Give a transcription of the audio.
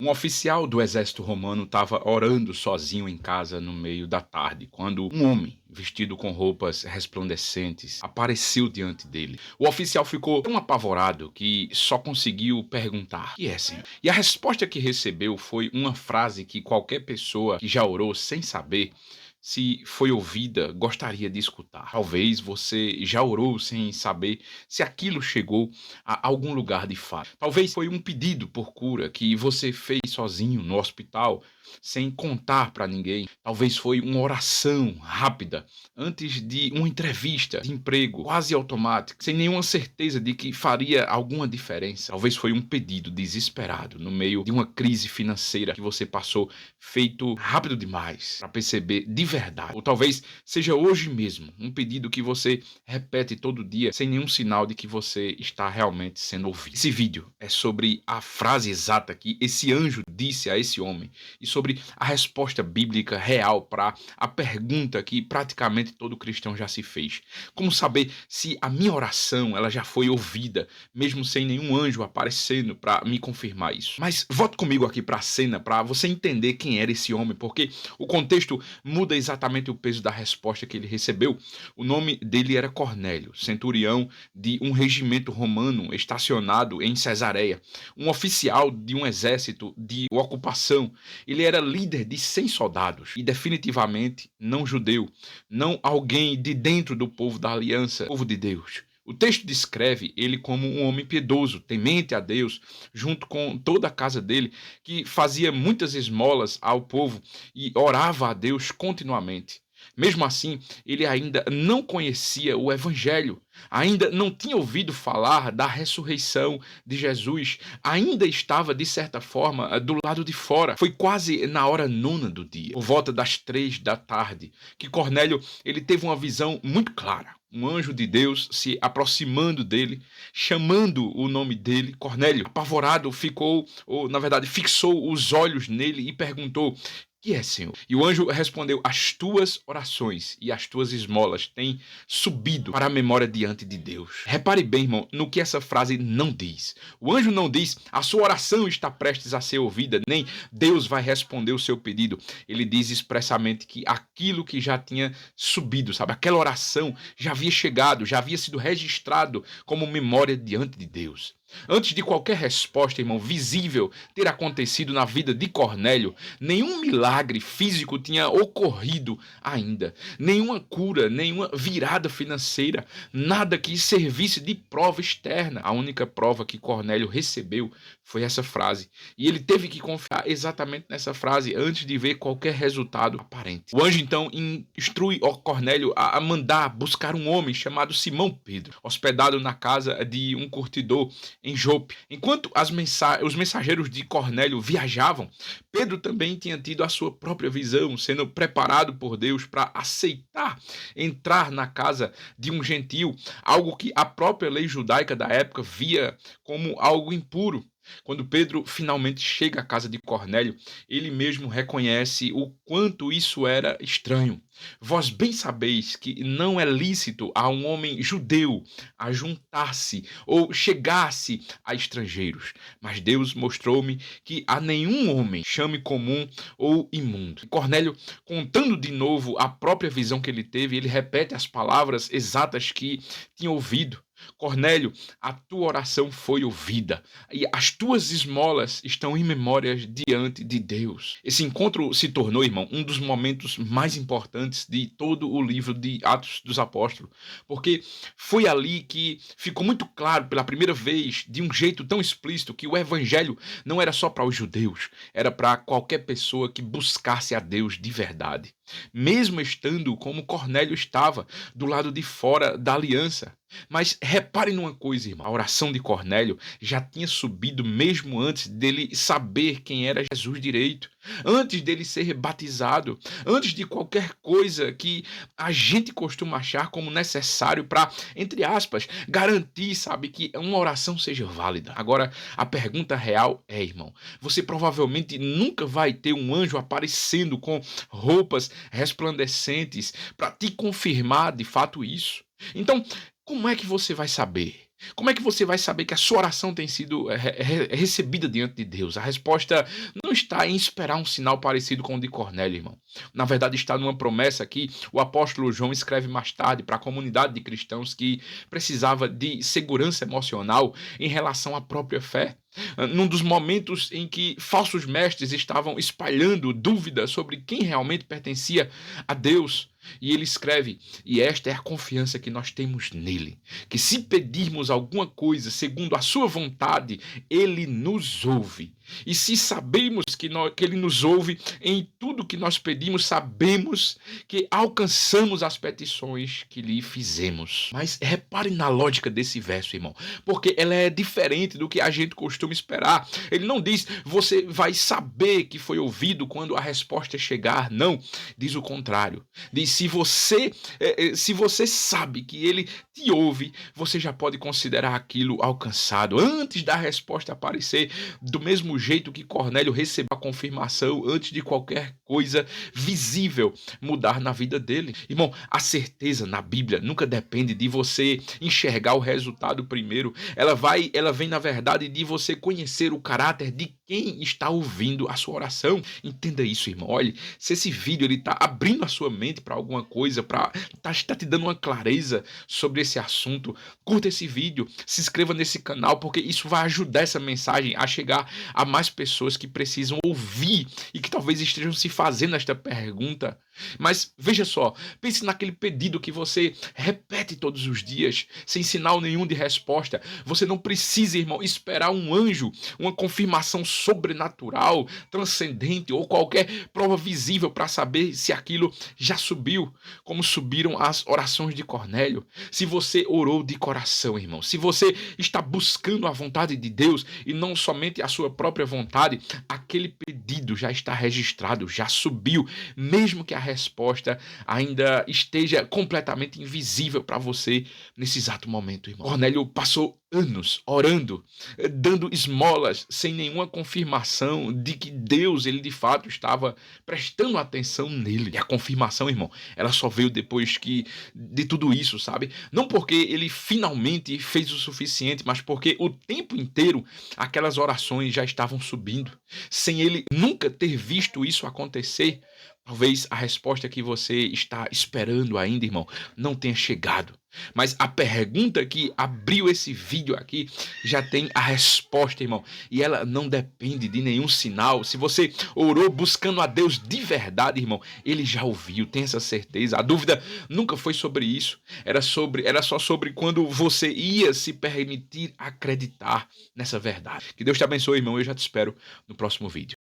Um oficial do exército romano estava orando sozinho em casa no meio da tarde, quando um homem, vestido com roupas resplandecentes, apareceu diante dele. O oficial ficou tão apavorado que só conseguiu perguntar: "Que é, senhor?" E a resposta que recebeu foi uma frase que qualquer pessoa que já orou sem saber se foi ouvida gostaria de escutar. Talvez você já orou sem saber se aquilo chegou a algum lugar de fato. Talvez foi um pedido por cura que você fez sozinho no hospital, sem contar para ninguém. Talvez foi uma oração rápida antes de uma entrevista de emprego, quase automática, sem nenhuma certeza de que faria alguma diferença. Talvez foi um pedido desesperado no meio de uma crise financeira que você passou, feito rápido demais para perceber de verdade. Ou talvez seja hoje mesmo um pedido que você repete todo dia sem nenhum sinal de que você está realmente sendo ouvido. Esse vídeo é sobre a frase exata que esse anjo disse a esse homem e sobre a resposta bíblica real para a pergunta que praticamente todo cristão já se fez. Como saber se a minha oração ela já foi ouvida, mesmo sem nenhum anjo aparecendo para me confirmar isso? Mas volte comigo aqui para a cena para você entender quem era esse homem, porque o contexto muda exatamente o peso da resposta que ele recebeu. O nome dele era Cornélio, centurião de um regimento romano estacionado em Cesareia, um oficial de um exército de ocupação. Ele era líder de 100 soldados e definitivamente não judeu, não alguém de dentro do povo da aliança, povo de Deus. O texto descreve ele como um homem piedoso, temente a Deus, junto com toda a casa dele, que fazia muitas esmolas ao povo e orava a Deus continuamente. Mesmo assim, ele ainda não conhecia o Evangelho, ainda não tinha ouvido falar da ressurreição de Jesus, ainda estava, de certa forma, do lado de fora. Foi quase na hora nona do dia, por volta das 3 da tarde, que Cornélio ele teve uma visão muito clara. Um anjo de Deus se aproximando dele, chamando o nome dele, Cornélio. Apavorado, ficou, ou na verdade, fixou os olhos nele e perguntou: "Que é, Senhor?" E o anjo respondeu: "As tuas orações e as tuas esmolas têm subido para a memória diante de Deus." Repare bem, irmão, no que essa frase não diz. O anjo não diz: "A sua oração está prestes a ser ouvida", nem "Deus vai responder o seu pedido." Ele diz expressamente que aquilo que já tinha subido, sabe? Aquela oração já havia chegado, já havia sido registrado como memória diante de Deus. Antes de qualquer resposta, irmão, visível ter acontecido na vida de Cornélio, nenhum milagre físico tinha ocorrido ainda. Nenhuma cura, nenhuma virada financeira, nada que servisse de prova externa. A única prova que Cornélio recebeu foi essa frase. E ele teve que confiar exatamente nessa frase antes de ver qualquer resultado aparente. O anjo então instrui Cornélio a mandar buscar um homem chamado Simão Pedro, hospedado na casa de um curtidor em Jope. Enquanto os mensageiros de Cornélio viajavam, Pedro também tinha tido a sua própria visão, sendo preparado por Deus para aceitar entrar na casa de um gentil, algo que a própria lei judaica da época via como algo impuro. Quando Pedro finalmente chega à casa de Cornélio, ele mesmo reconhece o quanto isso era estranho. Vós bem sabeis que não é lícito a um homem judeu ajuntar-se ou chegar-se a estrangeiros, mas Deus mostrou-me que a nenhum homem chame comum ou imundo. Cornélio, contando de novo a própria visão que ele teve, ele repete as palavras exatas que tinha ouvido. Cornélio, a tua oração foi ouvida e as tuas esmolas estão em memórias diante de Deus. Esse encontro se tornou, irmão, um dos momentos mais importantes de todo o livro de Atos dos Apóstolos, porque foi ali que ficou muito claro pela primeira vez, de um jeito tão explícito, que o evangelho não era só para os judeus, era para qualquer pessoa que buscasse a Deus de verdade. Mesmo estando como Cornélio estava, do lado de fora da aliança. Mas repare numa coisa, irmão. A oração de Cornélio já tinha subido mesmo antes dele saber quem era Jesus direito, antes dele ser batizado, antes de qualquer coisa que a gente costuma achar como necessário para, entre aspas, garantir, sabe, que uma oração seja válida. Agora, a pergunta real é, irmão, você provavelmente nunca vai ter um anjo aparecendo com roupas resplandecentes para te confirmar de fato isso. Então, como é que você vai saber? Como é que você vai saber que a sua oração tem sido recebida diante de Deus? A resposta não está em esperar um sinal parecido com o de Cornélio, irmão. Na verdade, está numa promessa que o apóstolo João escreve mais tarde para a comunidade de cristãos que precisava de segurança emocional em relação à própria fé. Num dos momentos em que falsos mestres estavam espalhando dúvidas sobre quem realmente pertencia a Deus. E ele escreve: e esta é a confiança que nós temos nele, que se pedirmos alguma coisa segundo a sua vontade, ele nos ouve. E se sabemos que ele nos ouve em tudo que nós pedimos, sabemos que alcançamos as petições que lhe fizemos. Mas repare na lógica desse verso, irmão, porque ela é diferente do que a gente costuma esperar. Ele não diz: você vai saber que foi ouvido quando a resposta chegar. Não, diz o contrário. Diz: se você sabe que ele te ouve, você já pode considerar aquilo alcançado antes da resposta aparecer, do mesmo jeito que Cornélio recebeu a confirmação antes de qualquer coisa visível mudar na vida dele. Irmão, a certeza na Bíblia nunca depende de você enxergar o resultado primeiro. Ela vem na verdade de você conhecer o caráter de quem está ouvindo a sua oração. Entenda isso, irmão. Olhe, se esse vídeo ele está abrindo a sua mente para alguma coisa, tá te dando uma clareza sobre esse assunto, curta esse vídeo, se inscreva nesse canal, porque isso vai ajudar essa mensagem a chegar a mais pessoas que precisam ouvir e que talvez estejam se fazendo esta pergunta. Mas veja só, pense naquele pedido que você repete todos os dias, sem sinal nenhum de resposta. Você não precisa, irmão, esperar um anjo, uma confirmação sobrenatural, transcendente ou qualquer prova visível para saber se aquilo já subiu, como subiram as orações de Cornélio. Se você orou de coração, irmão, se você está buscando a vontade de Deus e não somente a sua própria vontade, aquele pedido já está registrado, já subiu, mesmo que a resposta ainda esteja completamente invisível para você nesse exato momento, irmão. Cornélio passou anos orando, dando esmolas, sem nenhuma confirmação de que Deus, ele de fato estava prestando atenção nele. E a confirmação, irmão, ela só veio depois de tudo isso, sabe? Não porque ele finalmente fez o suficiente, mas porque o tempo inteiro aquelas orações já estavam subindo. Sem ele nunca ter visto isso acontecer, talvez a resposta que você está esperando ainda, irmão, não tenha chegado. Mas a pergunta que abriu esse vídeo aqui já tem a resposta, irmão. E ela não depende de nenhum sinal. Se você orou buscando a Deus de verdade, irmão, ele já ouviu, tem essa certeza. A dúvida nunca foi sobre isso. Era só sobre quando você ia se permitir acreditar nessa verdade. Que Deus te abençoe, irmão. Eu já te espero no próximo vídeo.